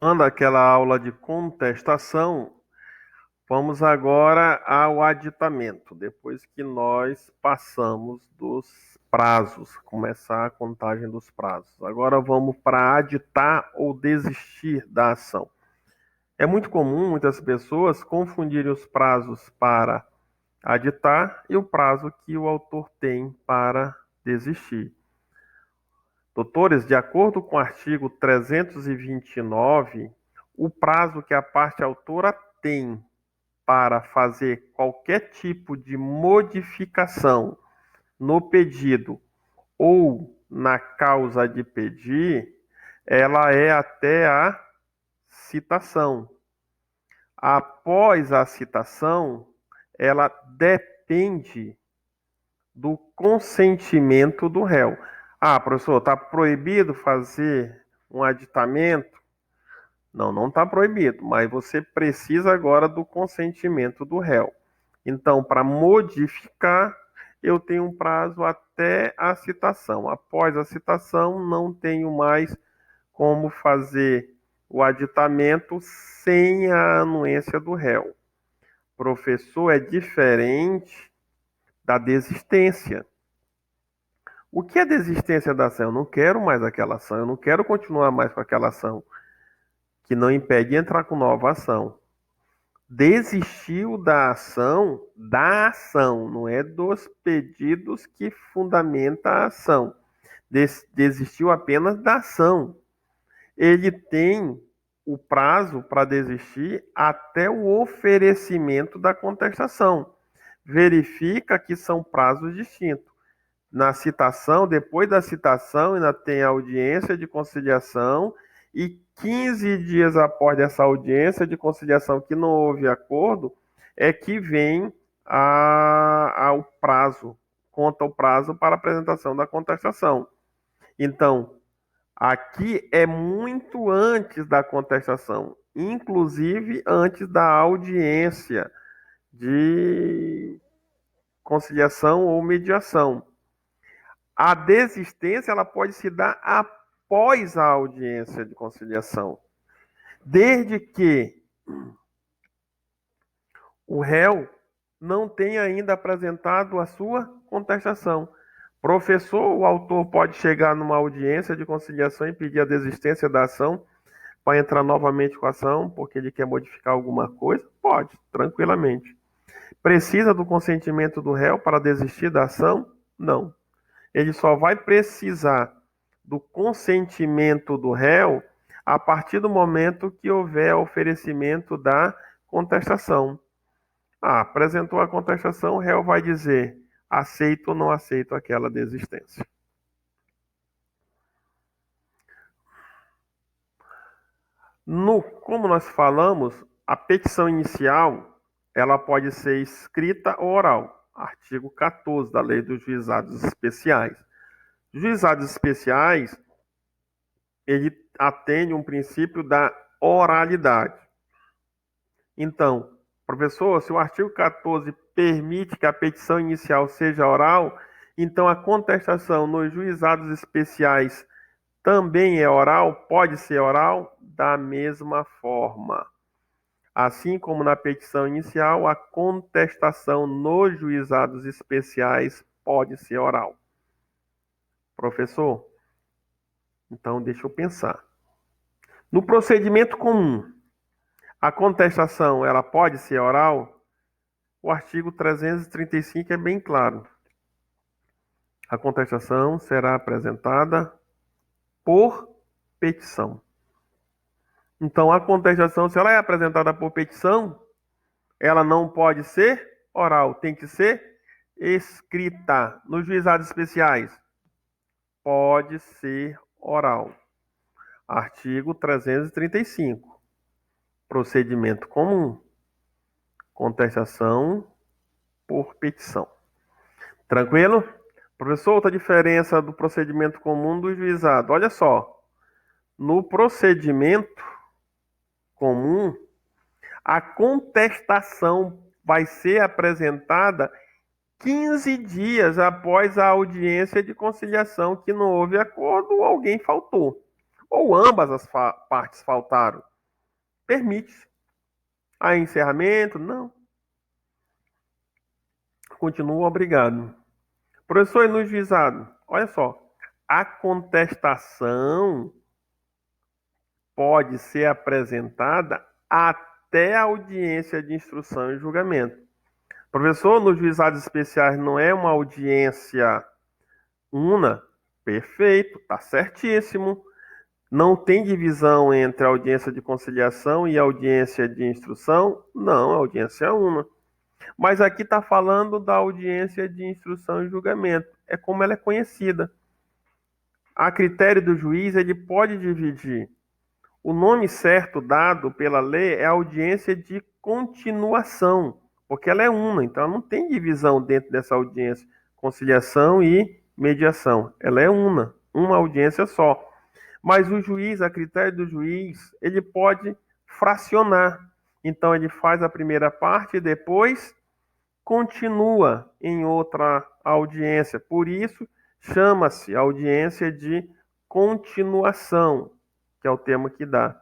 Anda aquela aula de contestação, vamos agora ao aditamento. Depois que nós passamos dos prazos, começar a contagem dos prazos. Agora vamos para aditar ou desistir da ação. É muito comum muitas pessoas confundirem os prazos para aditar e o prazo que o autor tem para desistir. Doutores, de acordo com o artigo 329, o prazo que a parte autora tem para fazer qualquer tipo de modificação no pedido ou na causa de pedir, ela é até a citação. Após a citação, ela depende do consentimento do réu. Ah, professor, está proibido fazer um aditamento? Não, não está proibido, mas você precisa agora do consentimento do réu. Então, para modificar, eu tenho um prazo até a citação. Após a citação, não tenho mais como fazer o aditamento sem a anuência do réu. Professor, é diferente da desistência. O que é desistência da ação? Eu não quero mais aquela ação, eu não quero continuar mais com aquela ação, que não impede de entrar com nova ação. Desistiu da ação, não é dos pedidos que fundamenta a ação. Desistiu apenas da ação. Ele tem o prazo para desistir até o oferecimento da contestação. Verifica que são prazos distintos. Na citação, depois da citação, ainda tem a audiência de conciliação e 15 dias após essa audiência de conciliação que não houve acordo, é que vem ao prazo, conta o prazo para apresentação da contestação. Então, aqui é muito antes da contestação, inclusive antes da audiência de conciliação ou mediação. A desistência ela pode se dar após a audiência de conciliação, desde que o réu não tenha ainda apresentado a sua contestação. Professor, o autor pode chegar numa audiência de conciliação e pedir a desistência da ação para entrar novamente com a ação, porque ele quer modificar alguma coisa? Pode, tranquilamente. Precisa do consentimento do réu para desistir da ação? Não. Ele só vai precisar do consentimento do réu a partir do momento que houver oferecimento da contestação. Ah, apresentou a contestação, o réu vai dizer aceito ou não aceito aquela desistência. Como nós falamos, a petição inicial ela pode ser escrita ou oral. Artigo 14 da Lei dos Juizados Especiais. Juizados especiais, ele atende um princípio da oralidade. Então, professor, se o artigo 14 permite que a petição inicial seja oral, então a contestação nos juizados especiais também é oral? Pode ser oral? Da mesma forma. Assim como na petição inicial, a contestação nos juizados especiais pode ser oral. Professor, então deixa eu pensar. No procedimento comum, a contestação ela pode ser oral? O artigo 335 é bem claro. A contestação será apresentada por petição. Então, a contestação, se ela é apresentada por petição, ela não pode ser oral, tem que ser escrita. Nos juizados especiais, pode ser oral. Artigo 335. Procedimento comum. Contestação por petição. Tranquilo? Professor, outra diferença do procedimento comum do juizado. Olha só. No procedimento comum, a contestação vai ser apresentada 15 dias após a audiência de conciliação que não houve acordo ou alguém faltou. ou ambas as partes faltaram, permite-se. Há encerramento? Não. Continua obrigado. Professor, e no juizado? Olha só, a contestação pode ser apresentada até a audiência de instrução e julgamento. Professor, nos juizados especiais não é uma audiência una? Perfeito, tá certíssimo. Não tem divisão entre a audiência de conciliação e a audiência de instrução? Não, a audiência é una. Mas aqui está falando da audiência de instrução e julgamento. É como ela é conhecida. A critério do juiz, ele pode dividir. O nome certo dado pela lei é audiência de continuação, porque ela é una, então ela não tem divisão dentro dessa audiência, conciliação e mediação. Ela é uma audiência só. Mas o juiz, a critério do juiz, ele pode fracionar. Então ele faz a primeira parte e depois continua em outra audiência. Por isso chama-se audiência de continuação, que é o termo que dá.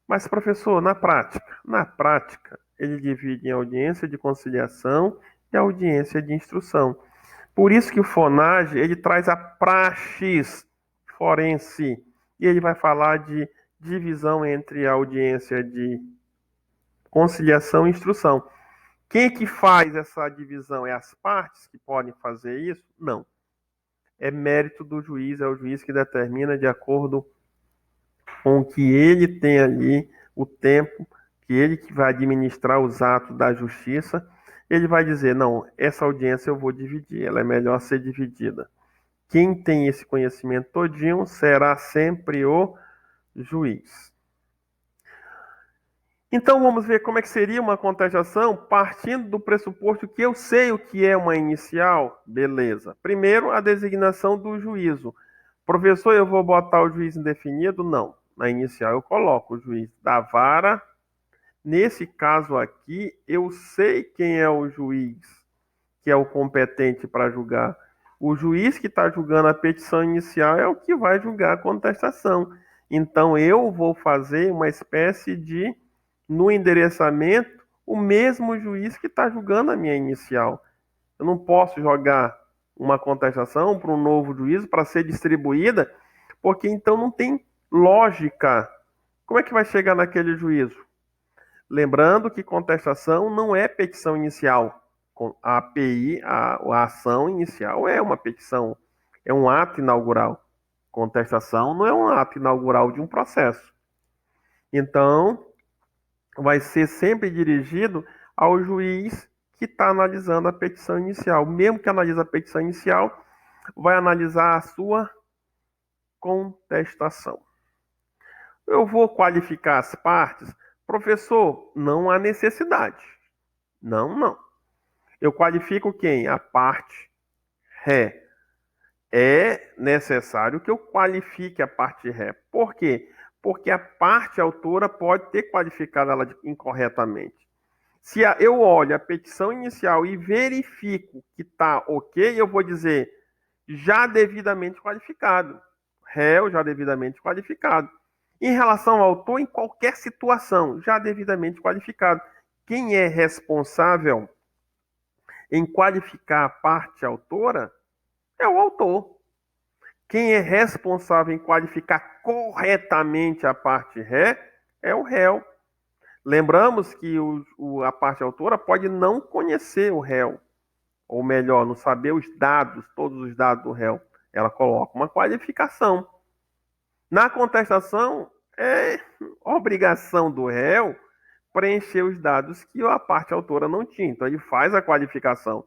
Mas, professor, na prática? Na prática, ele divide em audiência de conciliação e audiência de instrução. Por isso que o FONAGE, ele traz a praxis forense, e ele vai falar de divisão entre a audiência de conciliação e instrução. Quem é que faz essa divisão? É as partes que podem fazer isso? Não. É mérito do juiz, é o juiz que determina de acordo com que ele tem ali o tempo, que ele que vai administrar os atos da justiça, ele vai dizer, não, essa audiência eu vou dividir, ela é melhor ser dividida. Quem tem esse conhecimento todinho será sempre o juiz. Então vamos ver como é que seria uma contestação partindo do pressuposto que eu sei o que é uma inicial. Beleza. Primeiro, a designação do juízo. Professor, eu vou botar o juiz indefinido? Não. Na inicial eu coloco o juiz da vara. Nesse caso aqui, eu sei quem é o juiz que é o competente para julgar. O juiz que está julgando a petição inicial é o que vai julgar a contestação. Então eu vou fazer uma espécie de, no endereçamento, o mesmo juiz que está julgando a minha inicial. Eu não posso jogar uma contestação para um novo juízo para ser distribuída, porque então não tem lógica. Como é que vai chegar naquele juízo? Lembrando que contestação não é petição inicial. A API, a ação inicial é uma petição, é um ato inaugural. Contestação não é um ato inaugural de um processo. Então, vai ser sempre dirigido ao juiz que está analisando a petição inicial. Mesmo que analise a petição inicial, vai analisar a sua contestação. Eu vou qualificar as partes. Professor, não há necessidade. Não. Eu qualifico quem? A parte ré. É necessário que eu qualifique a parte ré. Por quê? Porque a parte autora pode ter qualificado ela incorretamente. Se eu olho a petição inicial e verifico que está ok, eu vou dizer já devidamente qualificado. Réu já devidamente qualificado. Em relação ao autor, em qualquer situação, já devidamente qualificado. Quem é responsável em qualificar a parte autora é o autor. Quem é responsável em qualificar corretamente a parte ré é o réu. Lembramos que a parte autora pode não conhecer o réu, ou melhor, não saber os dados, todos os dados do réu. Ela coloca uma qualificação. Na contestação, é obrigação do réu preencher os dados que a parte autora não tinha. Então, ele faz a qualificação.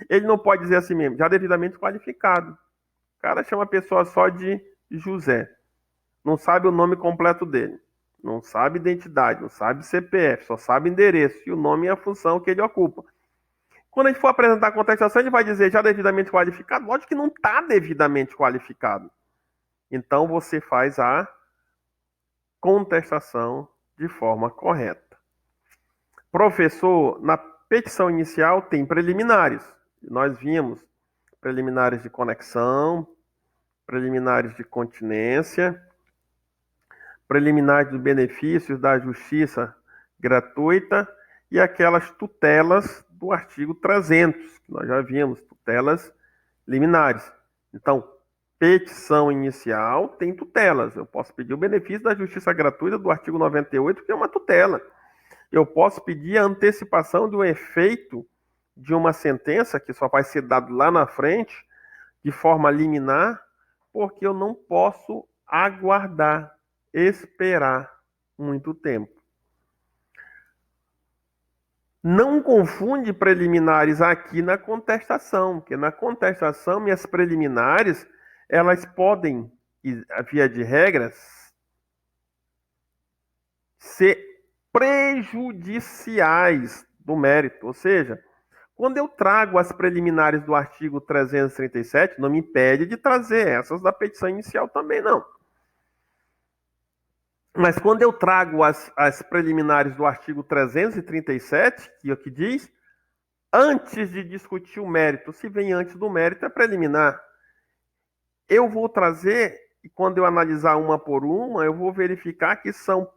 Ele não pode dizer assim mesmo, já devidamente qualificado. O cara chama a pessoa só de José. Não sabe o nome completo dele. Não sabe identidade, não sabe CPF, só sabe endereço e o nome e a função que ele ocupa. Quando a gente for apresentar a contestação, ele vai dizer já devidamente qualificado. Lógico que não está devidamente qualificado. Então, você faz a contestação de forma correta. Professor, na petição inicial tem preliminares. Nós vimos preliminares de conexão, preliminares de continência, preliminares dos benefícios da justiça gratuita e aquelas tutelas do artigo 300, que nós já vimos, tutelas liminares. Então, petição inicial tem tutelas. Eu posso pedir o benefício da justiça gratuita do artigo 98, que é uma tutela. Eu posso pedir a antecipação do efeito de uma sentença, que só vai ser dado lá na frente, de forma liminar, porque eu não posso aguardar, esperar muito tempo. Não confunde preliminares aqui na contestação, porque na contestação, minhas preliminares, elas podem, via de regras, ser prejudiciais do mérito. Ou seja, quando eu trago as preliminares do artigo 337, não me impede de trazer essas da petição inicial também, não. Mas quando eu trago as preliminares do artigo 337, que é o que diz, antes de discutir o mérito, se vem antes do mérito, é preliminar. Eu vou trazer, e quando eu analisar uma por uma, eu vou verificar que são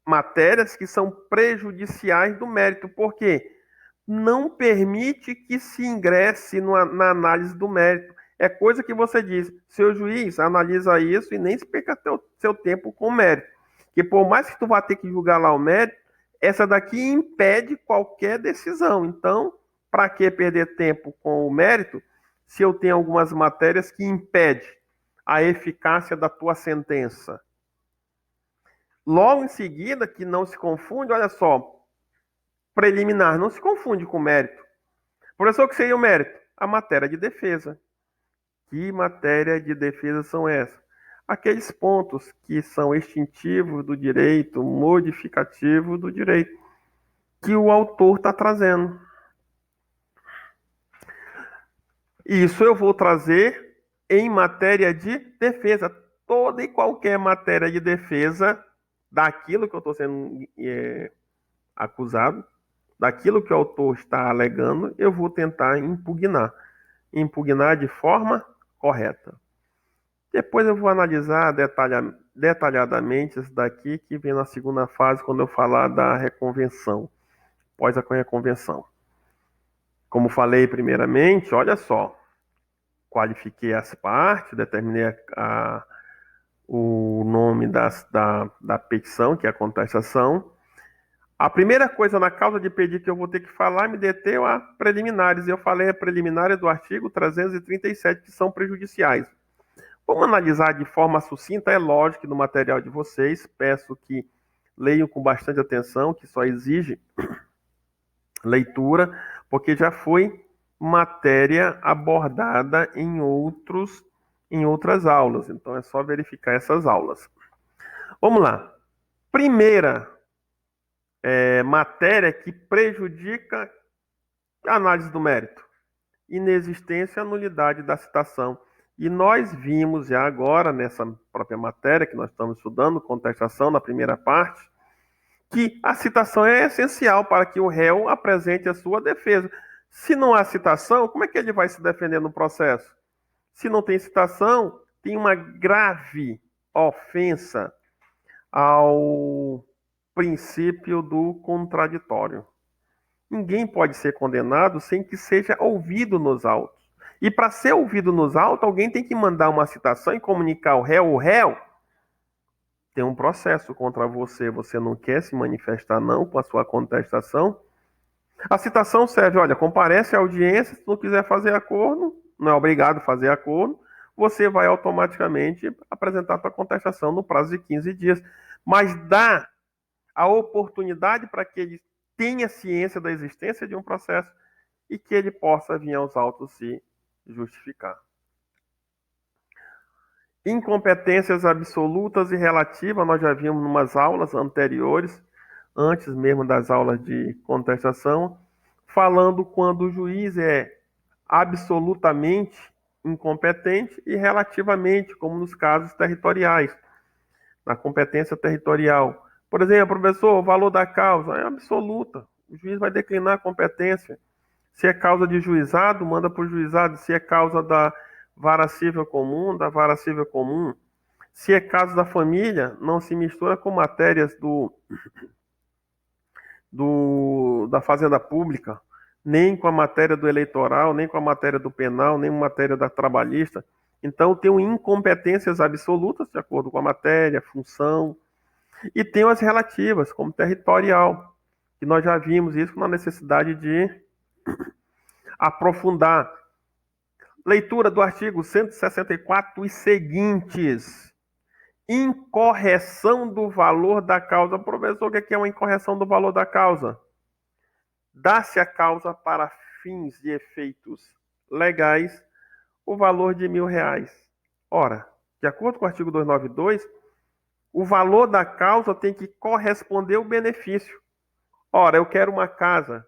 matérias que são prejudiciais do mérito. Por quê? Não permite que se ingresse na análise do mérito. É coisa que você diz, seu juiz, analisa isso e nem se perca seu tempo com o mérito. Porque por mais que tu vá ter que julgar lá o mérito, essa daqui impede qualquer decisão. Então, para que perder tempo com o mérito, se eu tenho algumas matérias que impedem a eficácia da tua sentença? Logo em seguida, que não se confunde, olha só, preliminar não se confunde com mérito. Professor, o que seria o mérito? A matéria de defesa. Que matéria de defesa são essas? Aqueles pontos que são extintivos do direito, modificativos do direito, que o autor está trazendo. Isso eu vou trazer em matéria de defesa. Toda e qualquer matéria de defesa daquilo que eu estou sendo acusado, daquilo que o autor está alegando, eu vou tentar impugnar. Impugnar de forma correta. Depois eu vou analisar detalhadamente isso daqui, que vem na segunda fase, quando eu falar da reconvenção, após a reconvenção. Como falei primeiramente, olha só, qualifiquei as partes, determinei o nome da petição, que é a contestação. A primeira coisa na causa de pedido que eu vou ter que falar, me deteu a preliminares. Eu falei a preliminares do artigo 337, que são prejudiciais. Vamos analisar de forma sucinta, é lógico que no material de vocês, peço que leiam com bastante atenção, que só exige leitura, porque já foi matéria abordada em outras aulas. Então é só verificar essas aulas. Vamos lá. Primeira matéria que prejudica a análise do mérito. Inexistência e nulidade da citação. E nós vimos já agora, nessa própria matéria que nós estamos estudando, contestação, na primeira parte, que a citação é essencial para que o réu apresente a sua defesa. Se não há citação, como é que ele vai se defender no processo? Se não tem citação, tem uma grave ofensa ao princípio do contraditório. Ninguém pode ser condenado sem que seja ouvido nos autos. E para ser ouvido nos autos, alguém tem que mandar uma citação e comunicar ao réu. O réu tem um processo contra você. Você não quer se manifestar não com a sua contestação? A citação serve, olha, comparece à audiência, se não quiser fazer acordo, não é obrigado a fazer acordo, você vai automaticamente apresentar a sua contestação no prazo de 15 dias. Mas dá a oportunidade para que ele tenha ciência da existência de um processo e que ele possa vir aos autos se justificar. Incompetências absolutas e relativas, nós já vimos em umas aulas anteriores, antes mesmo das aulas de contestação, falando quando o juiz é absolutamente incompetente e relativamente, como nos casos territoriais, na competência territorial. Por exemplo, professor, o valor da causa é absoluta. O juiz vai declinar a competência. Se é causa de juizado, manda para o juizado. Se é causa da vara civil comum, da vara civil comum. Se é caso da família, não se mistura com matérias da Fazenda Pública, nem com a matéria do eleitoral, nem com a matéria do penal, nem com a matéria da trabalhista. Então, tem incompetências absolutas, de acordo com a matéria, função, e tem as relativas, como territorial, que nós já vimos isso na necessidade de aprofundar. Leitura do artigo 164 e seguintes. Incorreção do valor da causa. Professor, o que é uma incorreção do valor da causa? Dá-se a causa para fins e efeitos legais o valor de R$ 1.000. Ora, de acordo com o artigo 292, o valor da causa tem que corresponder ao benefício. Ora, eu quero uma casa.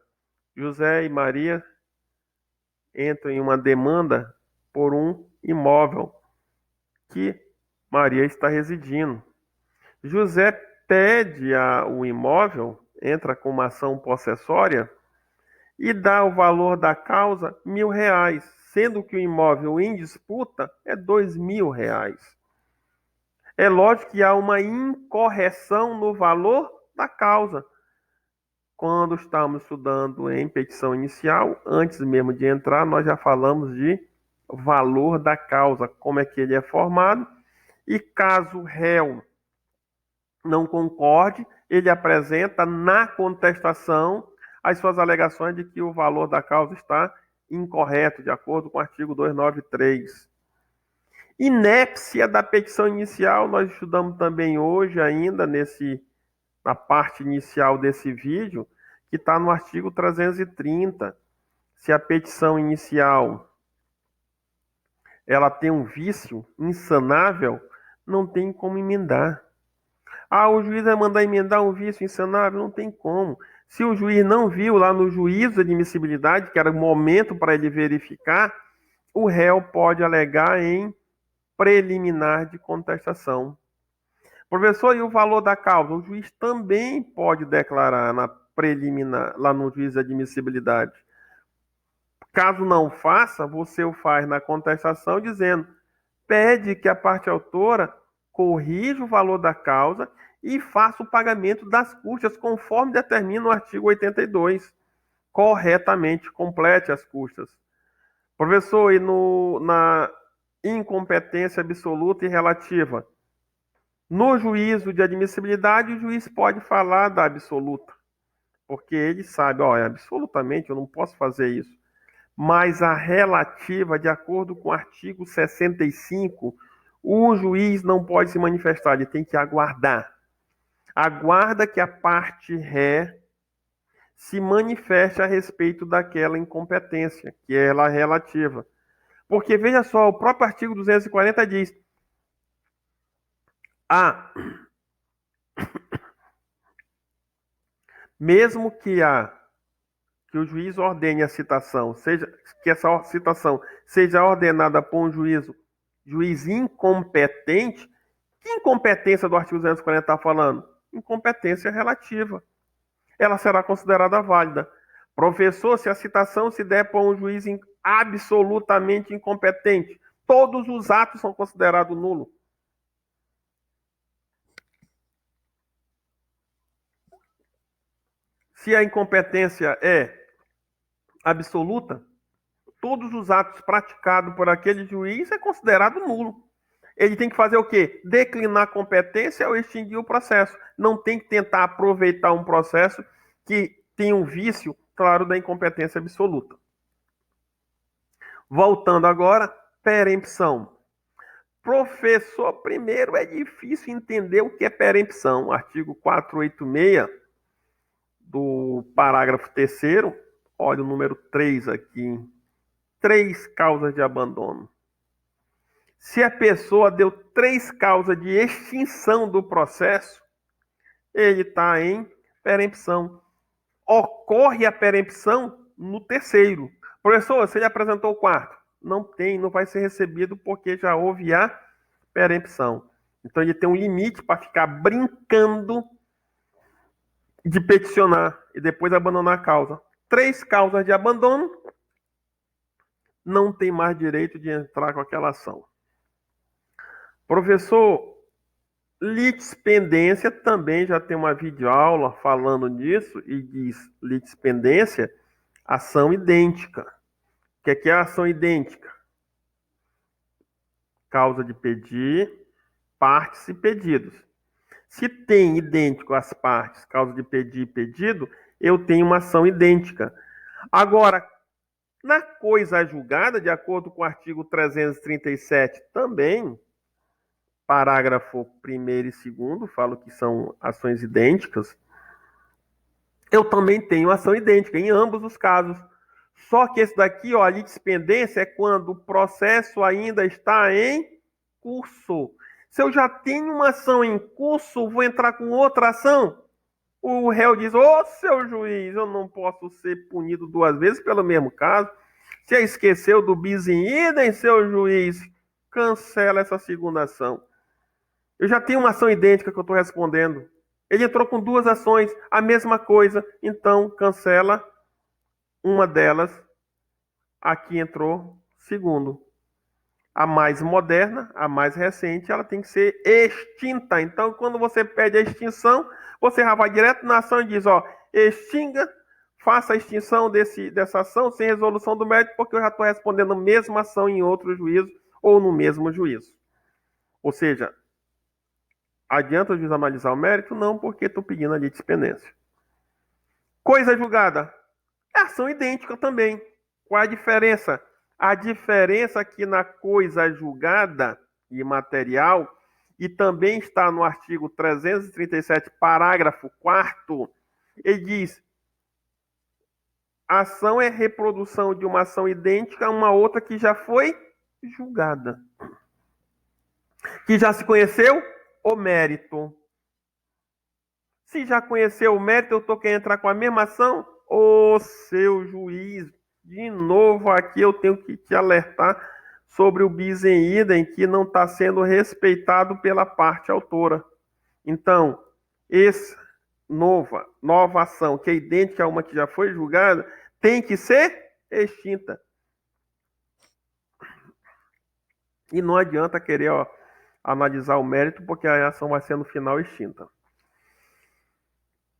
José e Maria entram em uma demanda por um imóvel que Maria está residindo. José pede o imóvel, entra com uma ação possessória e dá o valor da causa R$ 1.000, sendo que o imóvel em disputa é R$ 2.000. É lógico que há uma incorreção no valor da causa. Quando estamos estudando em petição inicial, antes mesmo de entrar, nós já falamos de valor da causa, como é que ele é formado, e caso o réu não concorde, ele apresenta na contestação as suas alegações de que o valor da causa está incorreto, de acordo com o artigo 293. Inépcia da petição inicial, nós estudamos também hoje ainda na parte inicial desse vídeo, que está no artigo 330. Se a petição inicial ela tem um vício insanável, não tem como emendar. O juiz vai mandar emendar um vício insanável? Não tem como. Se o juiz não viu lá no juízo de admissibilidade, que era o momento para ele verificar, o réu pode alegar em preliminar de contestação. Professor, e o valor da causa? O juiz também pode declarar na preliminar, lá no juízo de admissibilidade. Caso não faça, você o faz na contestação dizendo: pede que a parte autora corrija o valor da causa e faça o pagamento das custas, conforme determina o artigo 82. Corretamente, complete as custas. Professor, e na incompetência absoluta e relativa? No juízo de admissibilidade, o juiz pode falar da absoluta, porque ele sabe, absolutamente eu não posso fazer isso. Mas a relativa, de acordo com o artigo 65, o juiz não pode se manifestar, ele tem que aguardar. Aguarda que a parte ré se manifeste a respeito daquela incompetência, que é ela relativa. Porque, veja só, o próprio artigo 240 diz: mesmo que o juiz ordene a citação, que essa citação seja ordenada por um juiz incompetente, que incompetência do artigo 240 está falando? Incompetência relativa. Ela será considerada válida. Professor, se a citação se der por um juiz absolutamente incompetente, todos os atos são considerados nulos. Se a incompetência é absoluta, todos os atos praticados por aquele juiz é considerado nulo. Ele tem que fazer o quê? Declinar a competência ou extinguir o processo. Não tem que tentar aproveitar um processo que tem um vício, claro, da incompetência absoluta. Voltando agora, perempção. Professor, primeiro é difícil entender o que é perempção. Artigo 486 do parágrafo 3º, olha o número 3 aqui. 3 causas de abandono. Se a pessoa deu 3 causas de extinção do processo, ele está em perempção. Ocorre a perempção no 3º. Professor, você já apresentou o 4º? Não tem, não vai ser recebido porque já houve a perempção. Então ele tem um limite para ficar brincando de peticionar e depois abandonar a causa. 3 causas de abandono, não tem mais direito de entrar com aquela ação. Professor, Litispendência também já tem uma videoaula falando disso e diz litispendência, ação idêntica. O que é a ação idêntica? Causa de pedir, partes e pedidos. Se tem idêntico as partes, causa de pedir e pedido, eu tenho uma ação idêntica. Agora, na coisa julgada, de acordo com o artigo 337 também, parágrafo 1º e 2º, falo que são ações idênticas, eu também tenho ação idêntica em ambos os casos. Só que esse daqui, ó, a litispendência é quando o processo ainda está em curso. Se eu já tenho uma ação em curso, vou entrar com outra ação. O réu diz: ô, seu juiz, eu não posso ser punido duas vezes pelo mesmo caso. Você esqueceu do bis in idem, seu juiz? Cancela essa segunda ação. Eu já tenho uma ação idêntica que eu estou respondendo. Ele entrou com duas ações, a mesma coisa, então cancela uma delas. Aqui entrou segundo. A mais moderna, a mais recente, ela tem que ser extinta. Então, quando você pede a extinção, você já vai direto na ação e diz, ó, extinga, faça a extinção dessa ação sem resolução do mérito, porque eu já estou respondendo a mesma ação em outro juízo ou no mesmo juízo. Ou seja, adianta o juiz analisar o mérito? Não, porque estou pedindo a litispendência. Coisa julgada. É ação idêntica também. Qual a diferença? A diferença aqui na coisa julgada e material, e também está no artigo 337, parágrafo 4º, ele diz: ação é reprodução de uma ação idêntica a uma outra que já foi julgada. Que já se conheceu o mérito. Se já conheceu o mérito, eu estou querendo entrar com a mesma ação? Ô, seu juiz, de novo aqui eu tenho que te alertar sobre o bis in idem que não está sendo respeitado pela parte autora. Então, essa nova ação, que é idêntica a uma que já foi julgada, tem que ser extinta. E não adianta querer analisar o mérito, porque a ação vai ser no final extinta.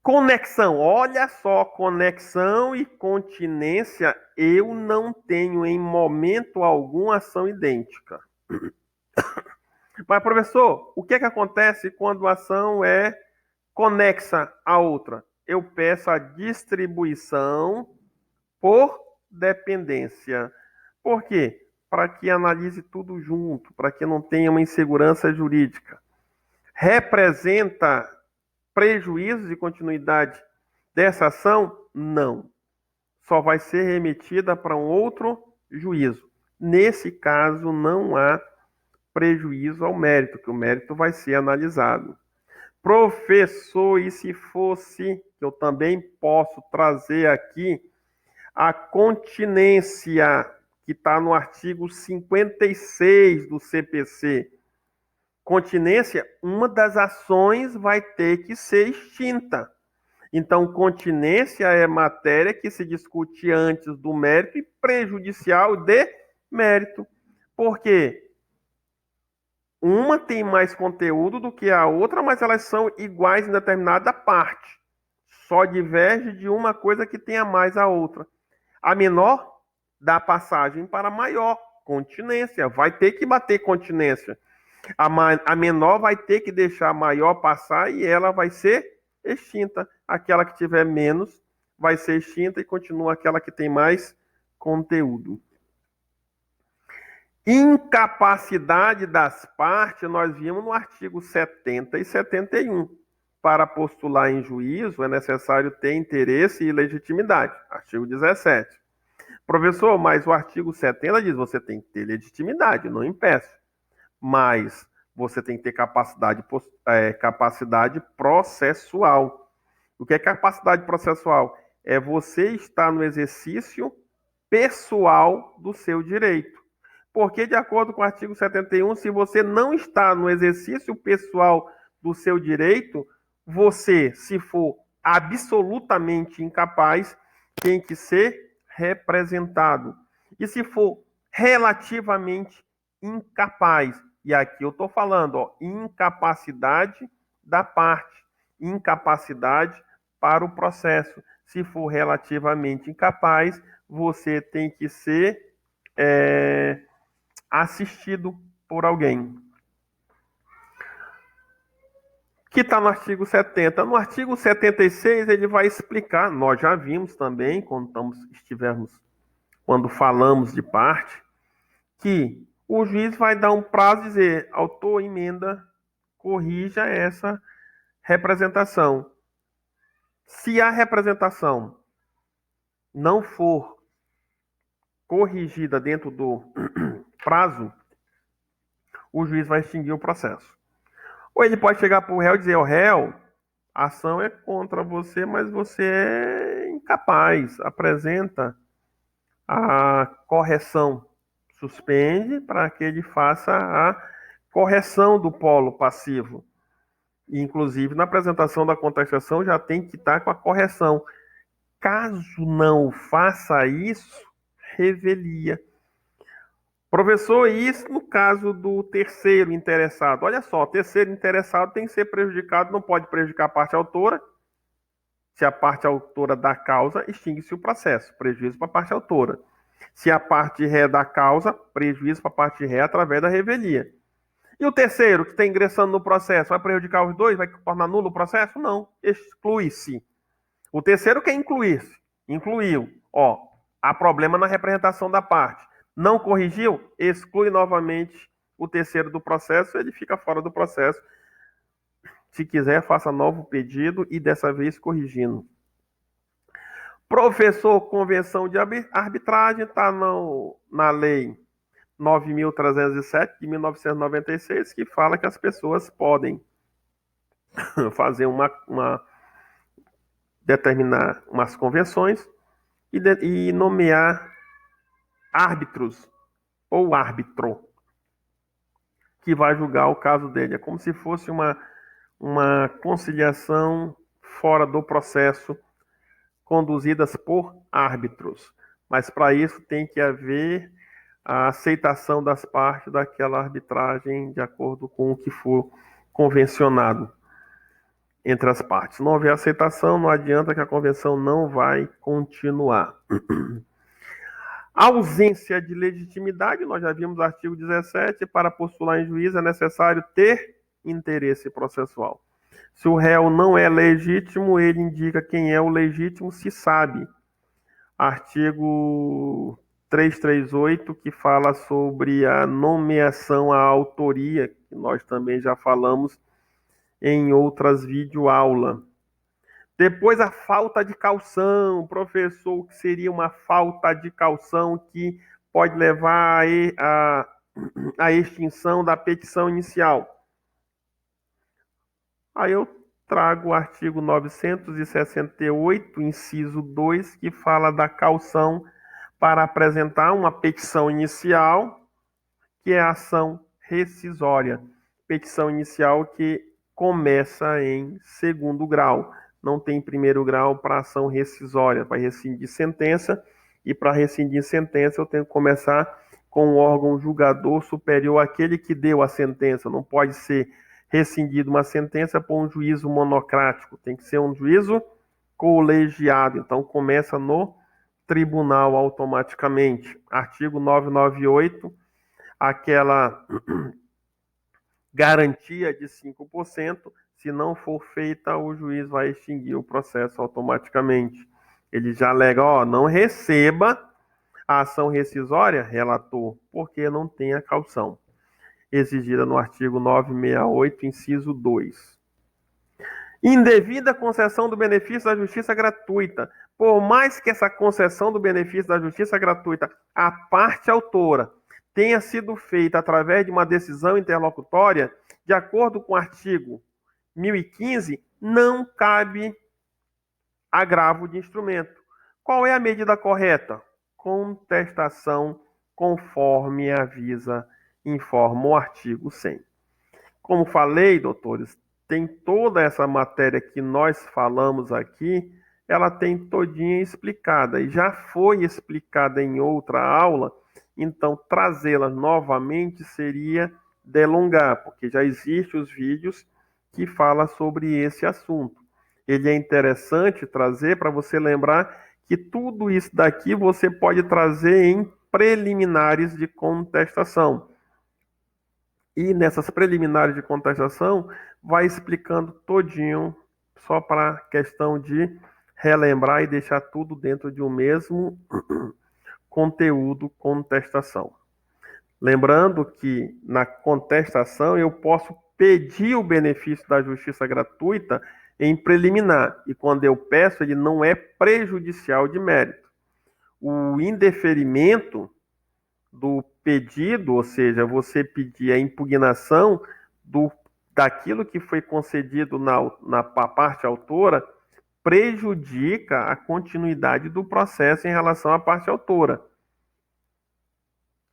Conexão, olha só, conexão e continência, eu não tenho em momento algum ação idêntica. Mas, professor, o que acontece quando a ação é conexa à outra? Eu peço a distribuição por dependência. Por quê? Para que analise tudo junto, para que não tenha uma insegurança jurídica. Representa prejuízo de continuidade dessa ação? Não. Só vai ser remetida para um outro juízo. Nesse caso, não há prejuízo ao mérito, que o mérito vai ser analisado. Professor, e se fosse, que eu também posso trazer aqui, a continência, que está no artigo 56 do CPC. Continência, uma das ações vai ter que ser extinta. Então, continência é matéria que se discute antes do mérito e prejudicial de mérito. Por quê? Uma tem mais conteúdo do que a outra, mas elas são iguais em determinada parte. Só diverge de uma coisa que tenha mais a outra. A menor dá passagem para a maior. Continência. Vai ter que bater continência. A menor vai ter que deixar a maior passar e ela vai ser extinta. Aquela que tiver menos vai ser extinta e continua aquela que tem mais conteúdo. Incapacidade das partes, nós vimos no artigo 70 e 71. Para postular em juízo, é necessário ter interesse e legitimidade. Artigo 17. Professor, mas o artigo 70 diz que você tem que ter legitimidade, não impeço. Mas você tem que ter capacidade processual. O que é capacidade processual? É você estar no exercício pessoal do seu direito. Porque, de acordo com o artigo 71, se você não está no exercício pessoal do seu direito, você, se for absolutamente incapaz, tem que ser representado. E se for relativamente incapaz, E aqui eu estou falando, ó, incapacidade da parte, incapacidade para o processo. Se for relativamente incapaz, você tem que ser assistido por alguém. Que está no artigo 70. No artigo 76, ele vai explicar, nós já vimos também, quando falamos de parte, que o juiz vai dar um prazo e dizer, autor, emenda, corrija essa representação. Se a representação não for corrigida dentro do prazo, o juiz vai extinguir o processo. Ou ele pode chegar para o réu e dizer, o réu, a ação é contra você, mas você é incapaz, apresenta a correção, suspende para que ele faça a correção do polo passivo. E, inclusive, na apresentação da contestação já tem que estar com a correção. Caso não faça isso, revelia. Professor, isso no caso do terceiro interessado. Olha só, o terceiro interessado tem que ser prejudicado, não pode prejudicar a parte autora. Se a parte autora da causa, extingue-se o processo, prejuízo para a parte autora. Se a parte ré da causa, prejuízo para a parte ré através da revelia. E o terceiro, que está ingressando no processo, vai prejudicar os dois? Vai tornar nulo o processo? Não, exclui-se. O terceiro quer incluir-se. Incluiu. Ó, há problema na representação da parte. Não corrigiu? Exclui novamente o terceiro do processo, ele fica fora do processo. Se quiser, faça novo pedido e dessa vez corrigindo. Professor, convenção de arbitragem está na lei 9.307 de 1996, que fala que as pessoas podem fazer determinar umas convenções e nomear árbitros ou árbitro que vai julgar o caso dele. É como se fosse uma conciliação fora do processo, conduzidas por árbitros. Mas para isso tem que haver a aceitação das partes daquela arbitragem de acordo com o que for convencionado entre as partes. Se não houver aceitação, não adianta que a convenção não vai continuar. A ausência de legitimidade, nós já vimos o artigo 17, para postular em juízo é necessário ter interesse processual. Se o réu não é legítimo, ele indica quem é o legítimo, se sabe. Artigo 338, que fala sobre a nomeação à autoria, que nós também já falamos em outras videoaulas. Depois a falta de caução, professor, o que seria uma falta de caução que pode levar a extinção da petição inicial. Aí eu trago o artigo 968, inciso 2, que fala da caução para apresentar uma petição inicial, que é a ação rescisória. Petição inicial que começa em segundo grau. Não tem primeiro grau para ação rescisória, para rescindir sentença, e para rescindir sentença eu tenho que começar com o órgão julgador superior àquele que deu a sentença. Não pode ser rescindido uma sentença por um juízo monocrático, tem que ser um juízo colegiado, então começa no tribunal automaticamente. Artigo 998, aquela garantia de 5%, se não for feita, o juiz vai extinguir o processo automaticamente. Ele já alega, não receba a ação rescisória, relator, porque não tem a caução exigida no artigo 968, inciso 2. Indevida concessão do benefício da justiça gratuita. Por mais que essa concessão do benefício da justiça gratuita, a parte autora, tenha sido feita através de uma decisão interlocutória, de acordo com o artigo 1015, não cabe agravo de instrumento. Qual é a medida correta? Contestação conforme informa o artigo 100. Como falei, doutores, tem toda essa matéria que nós falamos aqui, ela tem todinha explicada, e já foi explicada em outra aula, então trazê-la novamente seria delongar, porque já existem os vídeos que falam sobre esse assunto. Ele é interessante trazer para você lembrar que tudo isso daqui você pode trazer em preliminares de contestação. E nessas preliminares de contestação, vai explicando todinho, só para questão de relembrar e deixar tudo dentro de um mesmo conteúdo contestação. Lembrando que na contestação eu posso pedir o benefício da justiça gratuita em preliminar, e quando eu peço, ele não é prejudicial de mérito. O indeferimento do pedido, ou seja, você pedir a impugnação daquilo que foi concedido na parte autora, prejudica a continuidade do processo em relação à parte autora.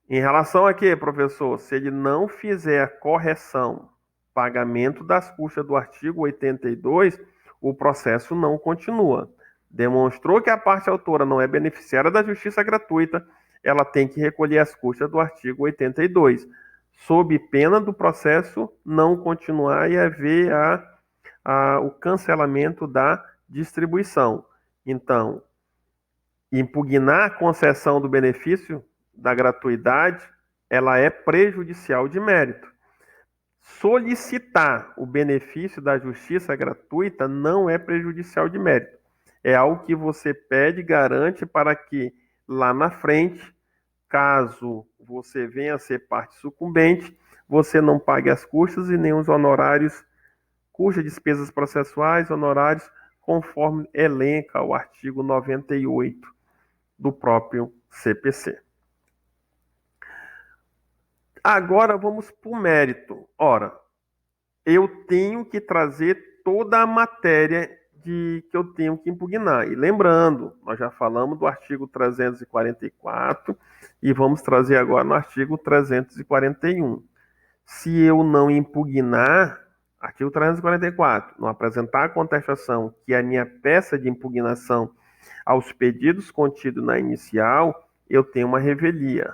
Em relação a quê, professor? Se ele não fizer a correção, pagamento das custas do artigo 82, o processo não continua. Demonstrou que a parte autora não é beneficiária da justiça gratuita, ela tem que recolher as custas do artigo 82, sob pena do processo não continuar e haver o cancelamento da distribuição. Então, impugnar a concessão do benefício da gratuidade, ela é prejudicial de mérito. Solicitar o benefício da justiça gratuita não é prejudicial de mérito. É algo que você pede e garante para que lá na frente, caso você venha a ser parte sucumbente, você não pague as custas e nem os honorários, custas, despesas processuais, honorários, conforme elenca o artigo 98 do próprio CPC. Agora vamos para o mérito. Ora, eu tenho que trazer toda a matéria que eu tenho que impugnar. E lembrando, nós já falamos do artigo 344 e vamos trazer agora no artigo 341. Se eu não impugnar, artigo 344, não apresentar a contestação, que é a minha peça de impugnação aos pedidos contidos na inicial, eu tenho uma revelia.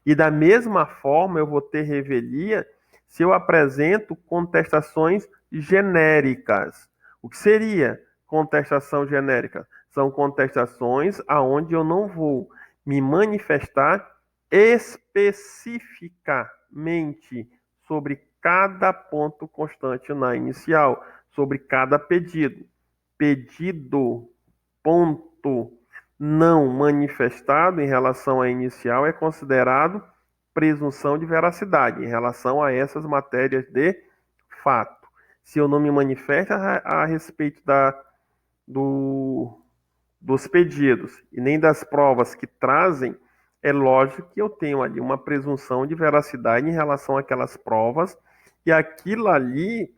E da mesma forma eu vou ter revelia se eu apresento contestações genéricas. O que seria contestação genérica? São contestações aonde eu não vou me manifestar especificamente sobre cada ponto constante na inicial, sobre cada pedido. Pedido, ponto não manifestado em relação à inicial é considerado presunção de veracidade em relação a essas matérias de fato. Se eu não me manifesto a respeito dos pedidos e nem das provas que trazem, é lógico que eu tenho ali uma presunção de veracidade em relação àquelas provas e aquilo ali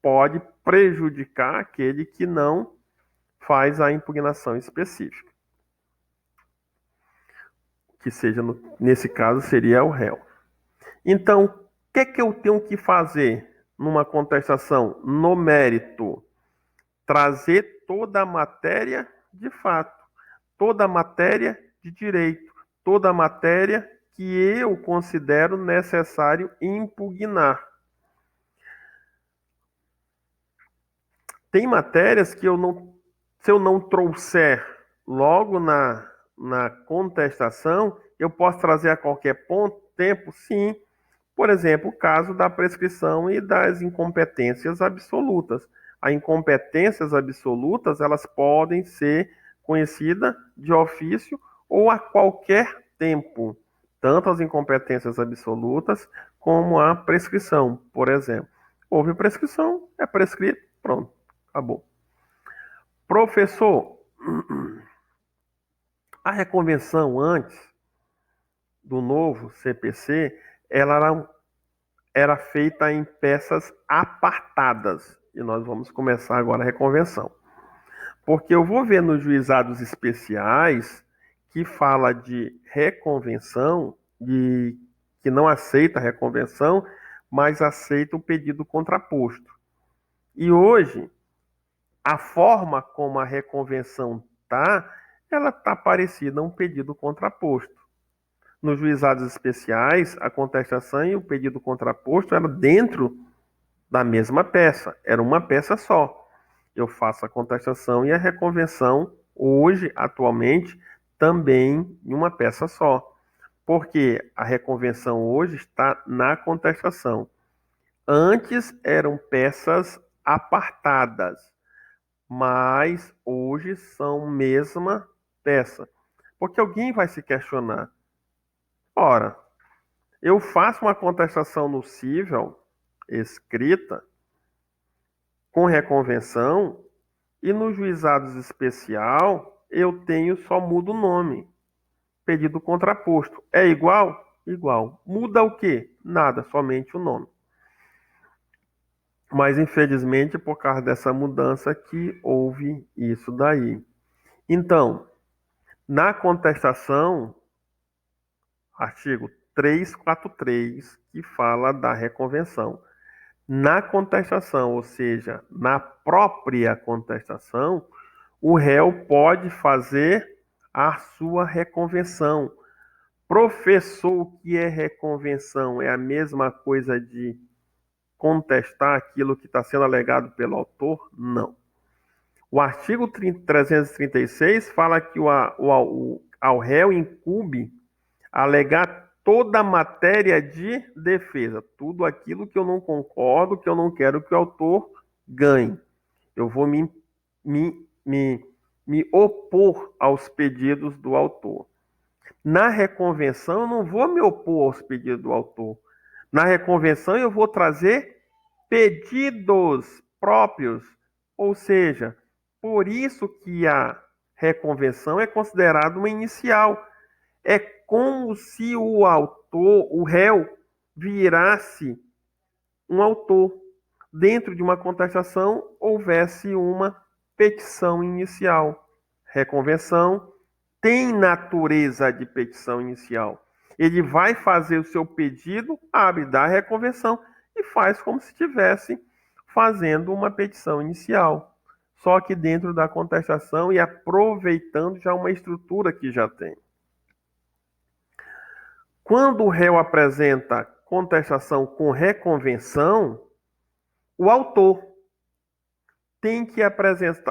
pode prejudicar aquele que não faz a impugnação específica. Que seja, nesse caso, seria o réu. Então, o que eu tenho que fazer numa contestação? No mérito, trazer toda a matéria de fato, toda a matéria de direito, toda a matéria que eu considero necessário impugnar. Tem matérias que se eu não trouxer logo na contestação, eu posso trazer a qualquer tempo, sim. Por exemplo, o caso da prescrição e das incompetências absolutas. As incompetências absolutas, elas podem ser conhecidas de ofício ou a qualquer tempo. Tanto as incompetências absolutas como a prescrição, por exemplo. Houve prescrição, é prescrito, pronto, acabou. Professor, a reconvenção antes do novo CPC, ela era feita em peças apartadas. E nós vamos começar agora a reconvenção. Porque eu vou ver nos juizados especiais que fala de reconvenção, que não aceita a reconvenção, mas aceita o pedido contraposto. E hoje, a forma como a reconvenção ela está parecida a um pedido contraposto. Nos juizados especiais, a contestação e o pedido contraposto eram dentro da mesma peça, era uma peça só. Eu faço a contestação e a reconvenção, hoje, atualmente, também em uma peça só. Porque a reconvenção hoje está na contestação. Antes eram peças apartadas, mas hoje são mesma peça. Porque alguém vai se questionar. Ora, eu faço uma contestação no cível escrita com reconvenção e no juizados especial eu tenho só mudo o nome. Pedido contraposto. É igual? Igual. Muda o quê? Nada, somente o nome. Mas infelizmente por causa dessa mudança que houve isso daí. Então, na contestação, artigo 343, que fala da reconvenção. Na contestação, ou seja, na própria contestação, o réu pode fazer a sua reconvenção. Professor, o que é reconvenção? É a mesma coisa de contestar aquilo que está sendo alegado pelo autor? Não. O artigo 336 fala que ao réu incumbe alegar toda a matéria de defesa, tudo aquilo que eu não concordo, que eu não quero que o autor ganhe. Eu vou me opor aos pedidos do autor. Na reconvenção, eu não vou me opor aos pedidos do autor. Na reconvenção, eu vou trazer pedidos próprios. Ou seja, por isso que a reconvenção é considerada uma inicial. É como se o autor, o réu, virasse um autor. Dentro de uma contestação, houvesse uma petição inicial. Reconvenção tem natureza de petição inicial. Ele vai fazer o seu pedido, abre da reconvenção e faz como se estivesse fazendo uma petição inicial. Só que dentro da contestação e aproveitando já uma estrutura que já tem. Quando o réu apresenta contestação com reconvenção, o autor tem que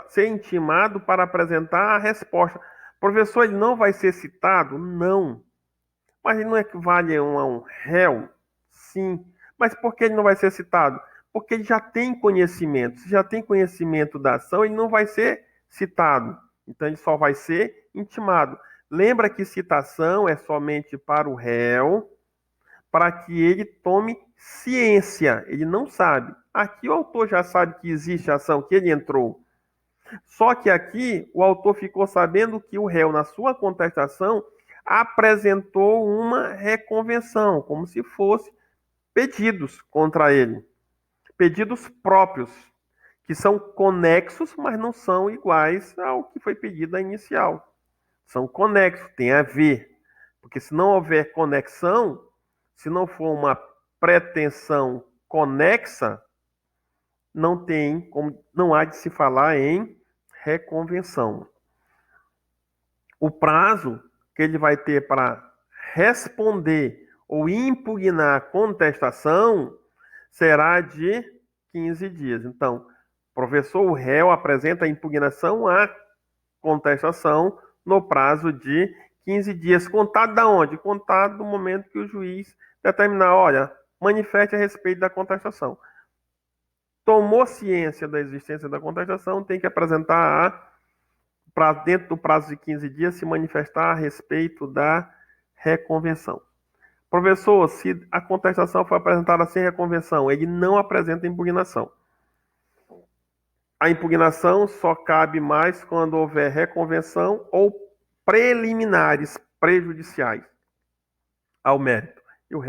ser intimado para apresentar a resposta. Professor, ele não vai ser citado? Não. Mas ele não equivale a um réu? Sim. Mas por que ele não vai ser citado? Porque ele já tem conhecimento. Se já tem conhecimento da ação, ele não vai ser citado. Então ele só vai ser intimado. Lembra que citação é somente para o réu, para que ele tome ciência. Ele não sabe. Aqui o autor já sabe que existe a ação, que ele entrou. Só que aqui o autor ficou sabendo que o réu, na sua contestação, apresentou uma reconvenção, como se fosse pedidos contra ele. Pedidos próprios, que são conexos, mas não são iguais ao que foi pedido inicial. São conexos, tem a ver. Porque se não houver conexão, se não for uma pretensão conexa, não há de se falar em reconvenção. O prazo que ele vai ter para responder ou impugnar a contestação será de 15 dias. Então, professor, o réu apresenta a impugnação à contestação no prazo de 15 dias. Contado da onde? Contado do momento que o juiz determinar, olha, manifeste a respeito da contestação. Tomou ciência da existência da contestação, tem que apresentar dentro do prazo de 15 dias, se manifestar a respeito da reconvenção. Professor, se a contestação foi apresentada sem reconvenção, ele não apresenta impugnação. A impugnação só cabe mais quando houver reconvenção ou preliminares prejudiciais ao mérito. E o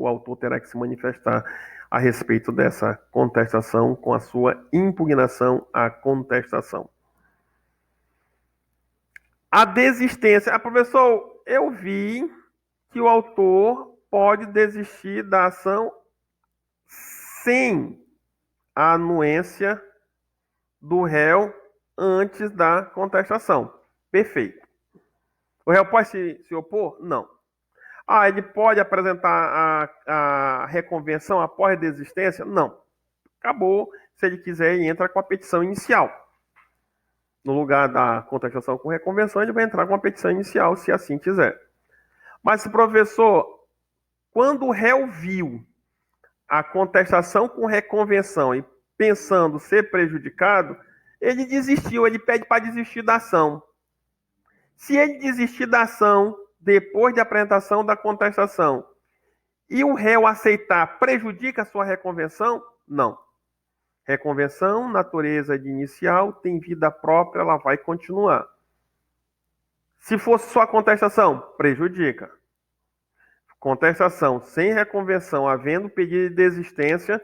autor terá que se manifestar a respeito dessa contestação com a sua impugnação à contestação. A desistência. Professor, eu vi que o autor pode desistir da ação sem a anuência do réu antes da contestação. Perfeito. O réu pode se opor? Não. Ele pode apresentar a reconvenção após a desistência? Não. Acabou. Se ele quiser, ele entra com a petição inicial. No lugar da contestação com reconvenção, ele vai entrar com a petição inicial, se assim quiser. Mas, professor, quando o réu viu a contestação com reconvenção e pensando ser prejudicado, ele desistiu, ele pede para desistir da ação. Se ele desistir da ação depois de apresentação da contestação e o réu aceitar, prejudica a sua reconvenção? Não. Reconvenção, natureza de inicial, tem vida própria, ela vai continuar. Se fosse só a contestação, prejudica. Contestação sem reconvenção, havendo pedido de desistência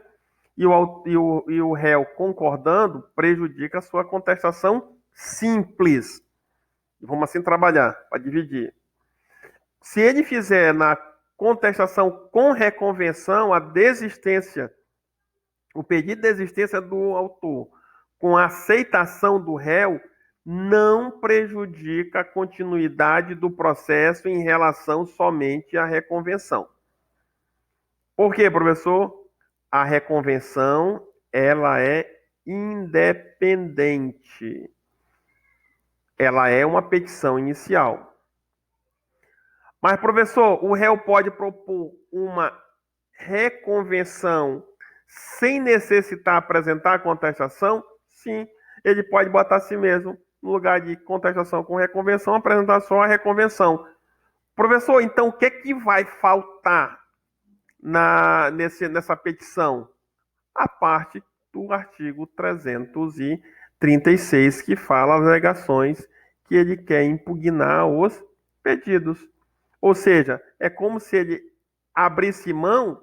e o réu concordando, prejudica a sua contestação simples. Vamos assim trabalhar, para dividir. Se ele fizer na contestação com reconvenção, a desistência, o pedido de desistência do autor, com a aceitação do réu, não prejudica a continuidade do processo em relação somente à reconvenção. Por quê, professor? A reconvenção, ela é independente. Ela é uma petição inicial. Mas, professor, o réu pode propor uma reconvenção sem necessitar apresentar a contestação? Sim, ele pode botar a si mesmo no lugar de contestação com reconvenção, apresentar só a reconvenção. Professor, então o que é que vai faltar nessa petição? A parte do artigo 336, que fala as alegações que ele quer impugnar os pedidos. Ou seja, é como se ele abrisse mão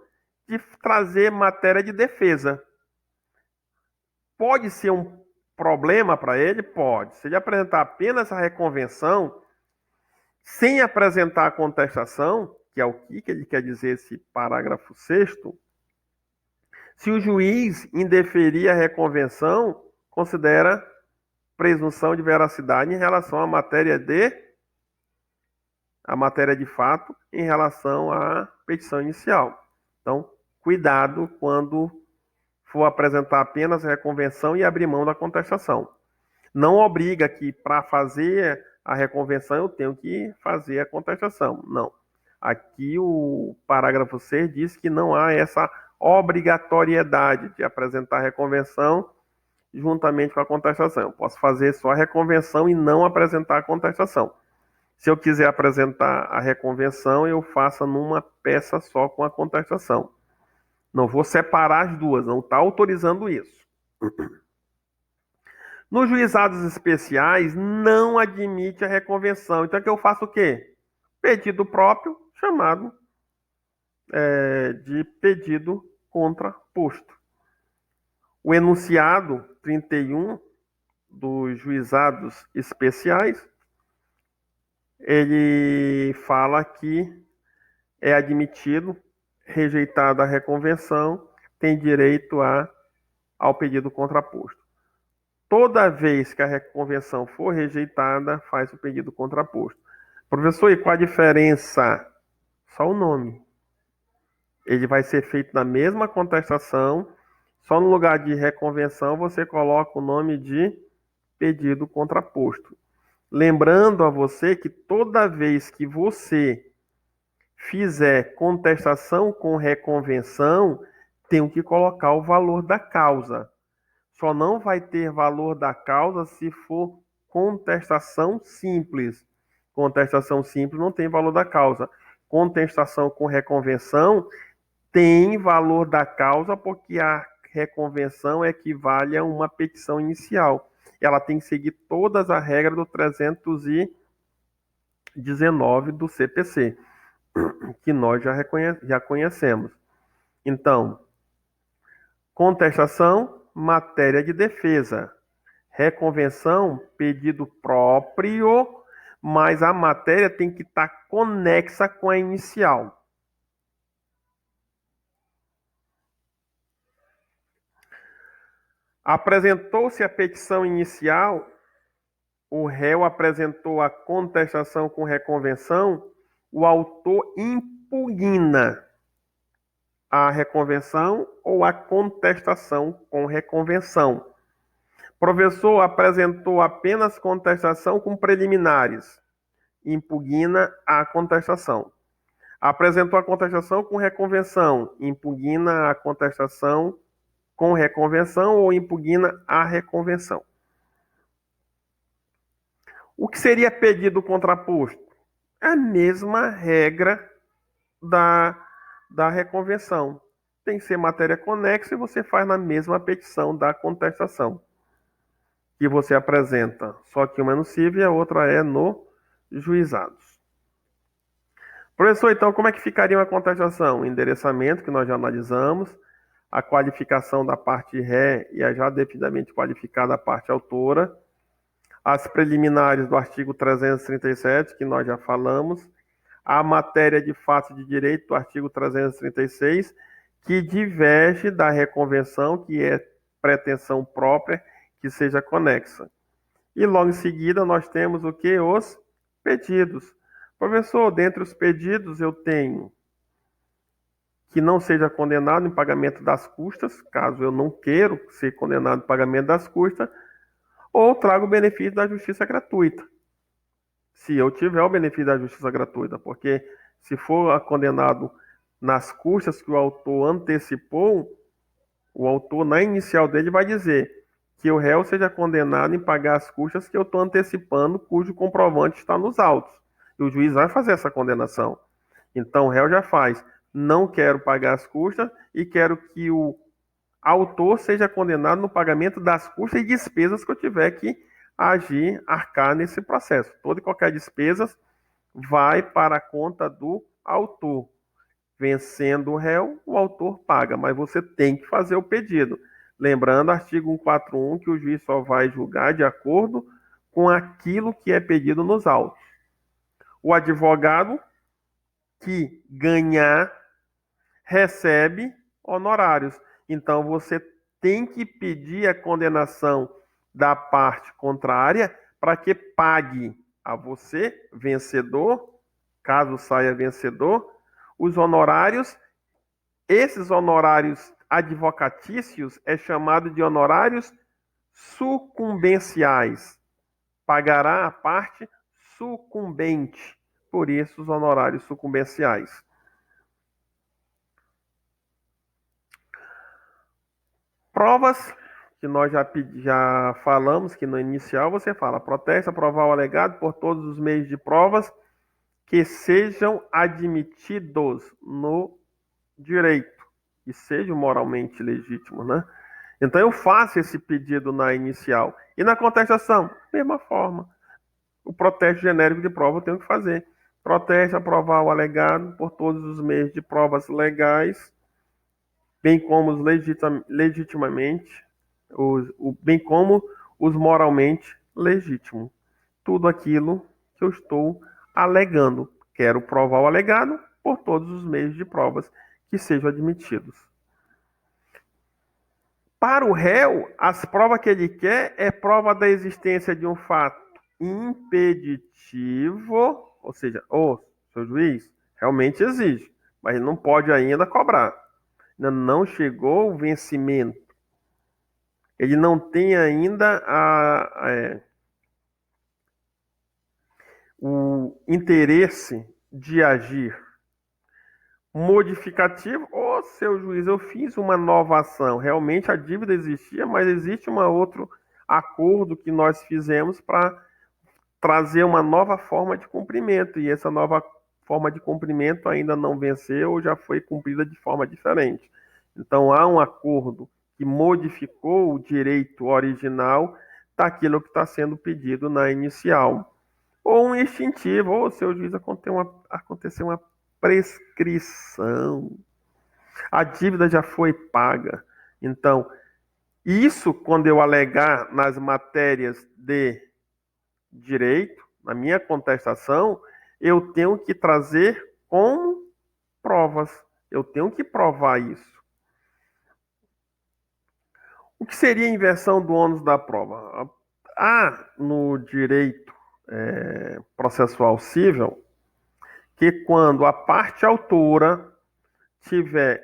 de trazer matéria de defesa. Pode ser um problema para ele? Pode. Se ele apresentar apenas a reconvenção, sem apresentar a contestação, que é o que ele quer dizer esse parágrafo 6º, se o juiz indeferir a reconvenção, considera presunção de veracidade em relação à matéria de fato em relação à petição inicial. Então, cuidado quando for apresentar apenas a reconvenção e abrir mão da contestação. Não obriga que para fazer a reconvenção eu tenho que fazer a contestação. Não. Aqui o parágrafo 6 diz que não há essa obrigatoriedade de apresentar a reconvenção juntamente com a contestação. Eu posso fazer só a reconvenção e não apresentar a contestação. Se eu quiser apresentar a reconvenção, eu faço numa peça só com a contestação. Não vou separar as duas, não está autorizando isso. Nos juizados especiais, não admite a reconvenção. Então, que eu faço o quê? Pedido próprio, chamado de pedido contraposto. O enunciado 31 dos juizados especiais, ele fala que é admitido, rejeitada a reconvenção, tem direito ao pedido contraposto. Toda vez que a reconvenção for rejeitada, faz o pedido contraposto. Professor, e qual a diferença? Só o nome. Ele vai ser feito na mesma contestação, só no lugar de reconvenção você coloca o nome de pedido contraposto. Lembrando a você que toda vez que você fizer contestação com reconvenção, tem que colocar o valor da causa. Só não vai ter valor da causa se for contestação simples. Contestação simples não tem valor da causa. Contestação com reconvenção tem valor da causa porque a reconvenção equivale a uma petição inicial. Ela tem que seguir todas as regras do 319 do CPC, que nós já conhecemos. Então, contestação, matéria de defesa. Reconvenção, pedido próprio, mas a matéria tem que estar conexa com a inicial. Apresentou-se a petição inicial, o réu apresentou a contestação com reconvenção, o autor impugna a reconvenção ou a contestação com reconvenção. Professor apresentou apenas contestação com preliminares, impugna a contestação. Apresentou a contestação com reconvenção, impugna a contestação com reconvenção ou impugna a reconvenção. O que seria pedido contraposto? É a mesma regra da reconvenção. Tem que ser matéria conexa e você faz na mesma petição da contestação que você apresenta. Só que uma é no CIV e a outra é no juizados. Professor, então como é que ficaria uma contestação? O endereçamento, que nós já analisamos, a qualificação da parte ré e a já devidamente qualificada parte autora, as preliminares do artigo 337, que nós já falamos, a matéria de fato de direito do artigo 336, que diverge da reconvenção, que é pretensão própria, que seja conexa. E logo em seguida nós temos o que? Os pedidos. Professor, dentre os pedidos eu tenho que não seja condenado em pagamento das custas, caso eu não queira ser condenado em pagamento das custas, ou trago o benefício da justiça gratuita. Se eu tiver o benefício da justiça gratuita, porque se for condenado nas custas que o autor antecipou, o autor na inicial dele vai dizer que o réu seja condenado em pagar as custas que eu estou antecipando, cujo comprovante está nos autos. E o juiz vai fazer essa condenação. Então o réu já faz, não quero pagar as custas e quero que o autor seja condenado no pagamento das custas e despesas que eu tiver que agir, arcar nesse processo. Toda e qualquer despesa vai para a conta do autor. Vencendo o réu, o autor paga, mas você tem que fazer o pedido. Lembrando, artigo 141, que o juiz só vai julgar de acordo com aquilo que é pedido nos autos. O advogado que ganhar recebe honorários. Então, você tem que pedir a condenação da parte contrária para que pague a você, vencedor, caso saia vencedor, os honorários. Esses honorários advocatícios é chamado de honorários sucumbenciais. Pagará a parte sucumbente, por isso os honorários sucumbenciais. Provas, que nós já falamos que no inicial você fala, protesta, provar o alegado por todos os meios de provas que sejam admitidos no direito e sejam moralmente legítimos, né? Então eu faço esse pedido na inicial. E na contestação, mesma forma. O protesto genérico de prova eu tenho que fazer. Protesta, provar o alegado por todos os meios de provas legais, bem como os legitimamente, bem como os moralmente legítimos. Tudo aquilo que eu estou alegando. Quero provar o alegado por todos os meios de provas que sejam admitidos. Para o réu, as provas que ele quer é prova da existência de um fato impeditivo, ou seja, seu juiz, realmente exige, mas ele não pode ainda cobrar. Ainda não chegou o vencimento. Ele não tem ainda o interesse de agir. Modificativo, seu juiz, eu fiz uma nova ação. Realmente a dívida existia, mas existe um outro acordo que nós fizemos para trazer uma nova forma de cumprimento. E essa nova forma de cumprimento ainda não venceu ou já foi cumprida de forma diferente. Então há um acordo que modificou o direito original daquilo que está sendo pedido na inicial. Ou um extintivo, seu juiz, aconteceu uma prescrição. A dívida já foi paga. Então, isso quando eu alegar nas matérias de direito, na minha contestação, eu tenho que trazer como provas. Eu tenho que provar isso. O que seria a inversão do ônus da prova? Há no direito processual civil que quando a parte autora tiver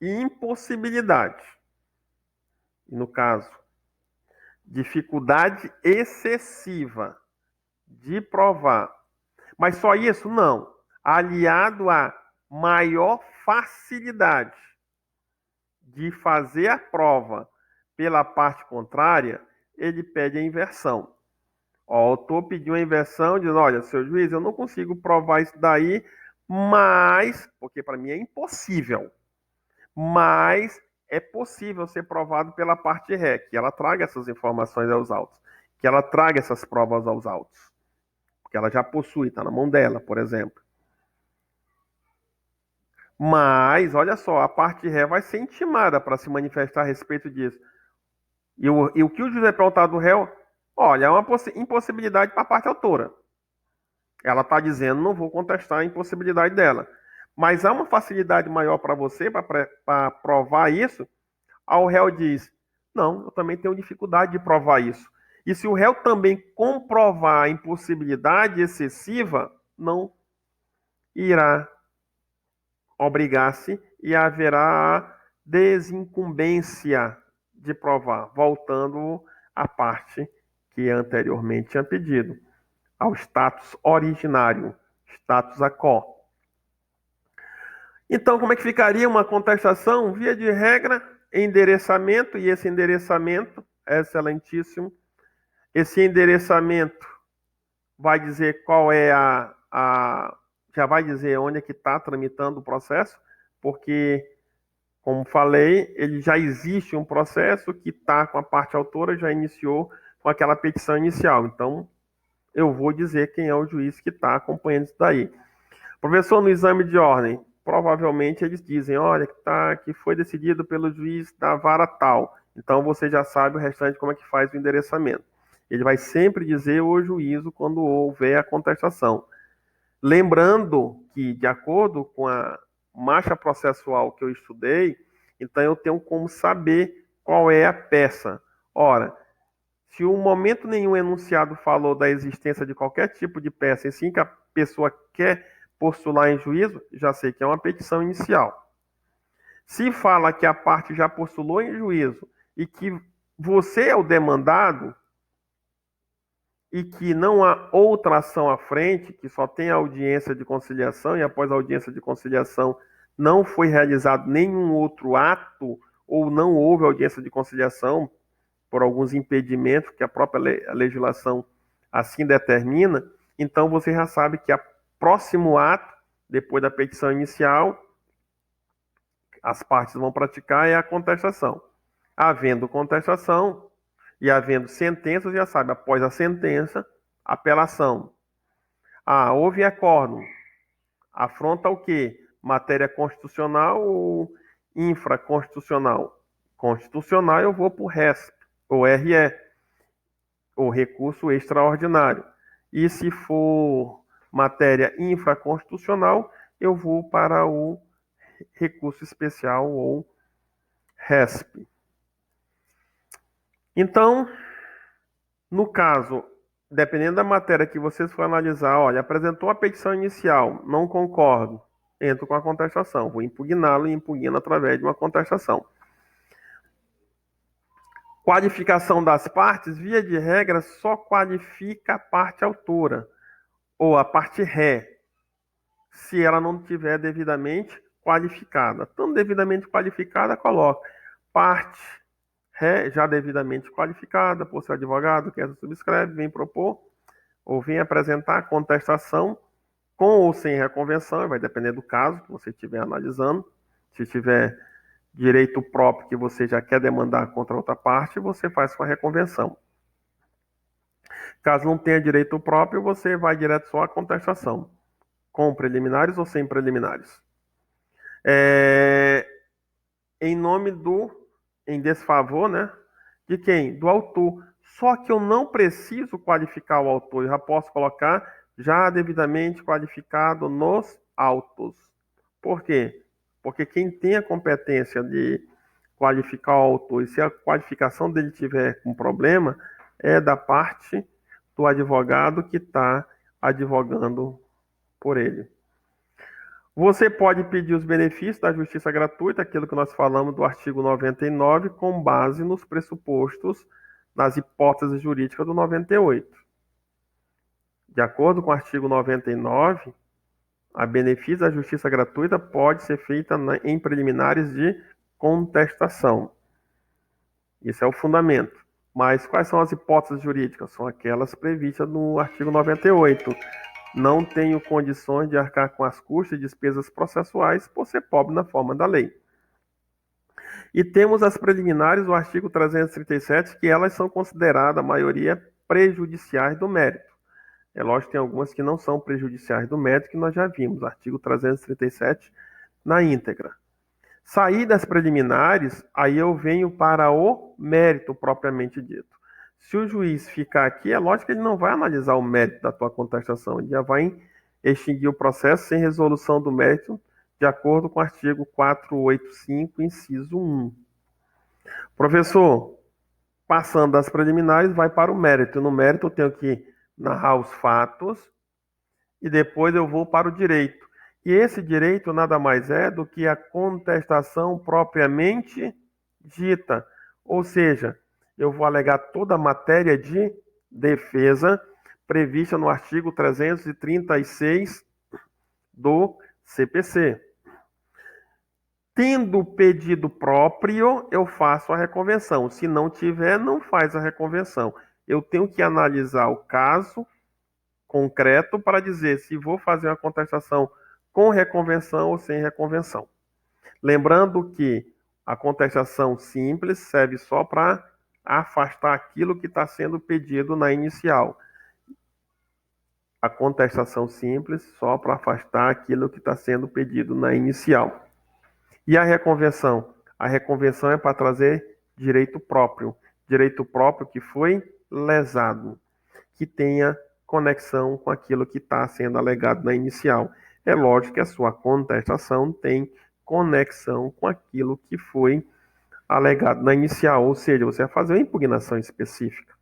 impossibilidade, no caso, dificuldade excessiva de provar, mas só isso? Não. Aliado a maior facilidade de fazer a prova pela parte contrária, ele pede a inversão. O autor pediu a inversão, dizendo, olha, seu juiz, eu não consigo provar isso daí, mas, porque para mim é impossível, mas é possível ser provado pela parte ré, que ela traga essas informações aos autos, que ela traga essas provas aos autos, porque ela já possui, está na mão dela, por exemplo. Mas, olha só, a parte ré vai ser intimada para se manifestar a respeito disso. E o que o juiz vai perguntar do réu, olha, é uma impossibilidade para a parte autora. Ela está dizendo, não vou contestar a impossibilidade dela. Mas há uma facilidade maior para você, para provar isso? Aí o réu diz, não, eu também tenho dificuldade de provar isso. E se o réu também comprovar a impossibilidade excessiva, não irá obrigar-se e haverá a desincumbência de provar, voltando à parte que anteriormente tinha pedido, ao status originário, status quo. Então, como é que ficaria uma contestação? Via de regra, endereçamento, e esse endereçamento é excelentíssimo. Esse endereçamento vai dizer qual é já vai dizer onde é que está tramitando o processo, porque, como falei, ele já existe um processo que está com a parte autora, já iniciou com aquela petição inicial. Então, eu vou dizer quem é o juiz que está acompanhando isso daí. Professor, no exame de ordem, provavelmente eles dizem, olha, que foi decidido pelo juiz da vara tal. Então, você já sabe o restante como é que faz o endereçamento. Ele vai sempre dizer o juízo quando houver a contestação. Lembrando que, de acordo com a marcha processual que eu estudei, então eu tenho como saber qual é a peça. Ora, se em momento nenhum enunciado falou da existência de qualquer tipo de peça, e sim que a pessoa quer postular em juízo, já sei que é uma petição inicial. Se fala que a parte já postulou em juízo e que você é o demandado, e que não há outra ação à frente, que só tem audiência de conciliação, e após a audiência de conciliação não foi realizado nenhum outro ato, ou não houve audiência de conciliação, por alguns impedimentos que a própria legislação assim determina, então você já sabe que o próximo ato, depois da petição inicial, as partes vão praticar é a contestação. Havendo contestação, e havendo sentença, já sabe, após a sentença, apelação. Houve acórdão. Afronta o quê? Matéria constitucional ou infraconstitucional? Constitucional eu vou para o RESP, ou RE, ou recurso extraordinário. E se for matéria infraconstitucional, eu vou para o recurso especial ou RESP. Então, no caso, dependendo da matéria que vocês for analisar, olha, apresentou a petição inicial, não concordo, entro com a contestação, vou impugná-lo e impugno através de uma contestação. Qualificação das partes, via de regra, só qualifica a parte autora, ou a parte ré, se ela não tiver devidamente qualificada. Então, devidamente qualificada, coloca parte ré já devidamente qualificada por seu advogado, que essa subscreve, vem propor ou vem apresentar contestação com ou sem reconvenção, vai depender do caso que você estiver analisando. Se tiver direito próprio que você já quer demandar contra outra parte, você faz com a reconvenção. Caso não tenha direito próprio, você vai direto só à contestação, com preliminares ou sem preliminares. Em nome em desfavor, né? De quem? Do autor. Só que eu não preciso qualificar o autor, eu já posso colocar já devidamente qualificado nos autos. Por quê? Porque quem tem a competência de qualificar o autor, e se a qualificação dele tiver um problema, é da parte do advogado que está advogando por ele. Você pode pedir os benefícios da justiça gratuita, aquilo que nós falamos do artigo 99, com base nos pressupostos, nas hipóteses jurídicas do 98. De acordo com o artigo 99, a benefício da justiça gratuita pode ser feita em preliminares de contestação. Isso é o fundamento. Mas quais são as hipóteses jurídicas? São aquelas previstas no artigo 98. Não tenho condições de arcar com as custas e despesas processuais por ser pobre na forma da lei. E temos as preliminares do artigo 337, que elas são consideradas, a maioria, prejudiciais do mérito. É lógico que tem algumas que não são prejudiciais do mérito, que nós já vimos, artigo 337 na íntegra. Sair das preliminares, aí eu venho para o mérito propriamente dito. Se o juiz ficar aqui, é lógico que ele não vai analisar o mérito da tua contestação, ele já vai extinguir o processo sem resolução do mérito, de acordo com o artigo 485, inciso 1. Professor, passando das preliminares, vai para o mérito. No mérito eu tenho que narrar os fatos e depois eu vou para o direito. E esse direito nada mais é do que a contestação propriamente dita. Ou seja, eu vou alegar toda a matéria de defesa prevista no artigo 336 do CPC. Tendo pedido próprio, eu faço a reconvenção. Se não tiver, não faz a reconvenção. Eu tenho que analisar o caso concreto para dizer se vou fazer uma contestação com reconvenção ou sem reconvenção. Lembrando que a contestação simples serve só para afastar aquilo que está sendo pedido na inicial. A contestação simples só para afastar aquilo que está sendo pedido na inicial. E a reconvenção? A reconvenção é para trazer direito próprio que foi lesado, que tenha conexão com aquilo que está sendo alegado na inicial. É lógico que a sua contestação tem conexão com aquilo que foi alegado na inicial, ou seja, você vai fazer uma impugnação específica.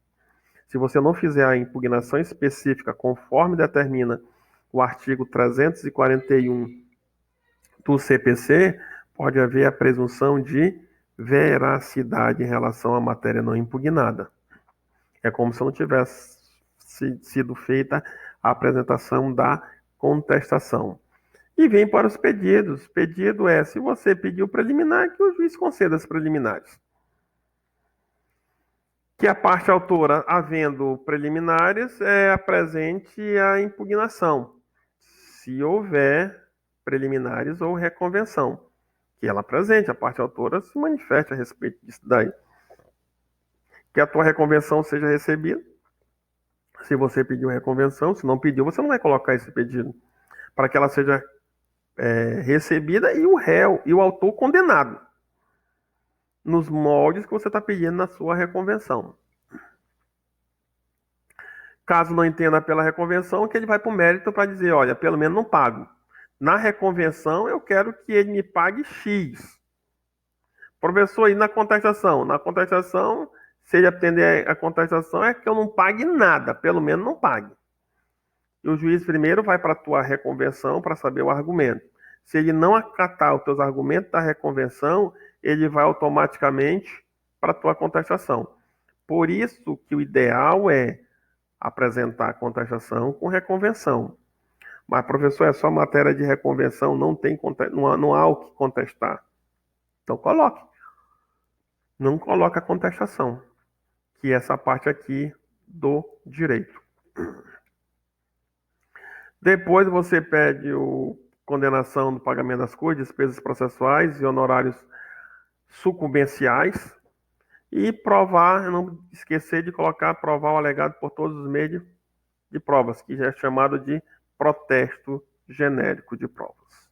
Se você não fizer a impugnação específica conforme determina o artigo 341 do CPC, pode haver a presunção de veracidade em relação à matéria não impugnada. É como se não tivesse sido feita a apresentação da contestação. E vem para os pedidos. Pedido é, se você pediu preliminar, que o juiz conceda as preliminares. Que a parte autora, havendo preliminares, apresente a impugnação. Se houver preliminares ou reconvenção, que ela apresente, a parte autora se manifeste a respeito disso daí. Que a tua reconvenção seja recebida. Se você pediu reconvenção, se não pediu, você não vai colocar esse pedido para que ela seja recebida e o réu e o autor condenado nos moldes que você está pedindo na sua reconvenção. Caso não entenda pela reconvenção, que ele vai para o mérito para dizer, olha, pelo menos não pago. Na reconvenção, eu quero que ele me pague X. Professor, e na contestação? Na contestação, se ele atender a contestação, é que eu não pague nada, pelo menos não pague. E o juiz primeiro vai para a tua reconvenção para saber o argumento. Se ele não acatar os teus argumentos da reconvenção, ele vai automaticamente para a tua contestação. Por isso que o ideal é apresentar a contestação com reconvenção. Mas, professor, é só matéria de reconvenção, não há o que contestar. Então coloque. Não coloque a contestação, que é essa parte aqui do direito. Depois você pede a condenação do pagamento das coisas, despesas processuais e honorários sucumbenciais e provar, não esquecer de provar o alegado por todos os meios de provas, que já é chamado de protesto genérico de provas.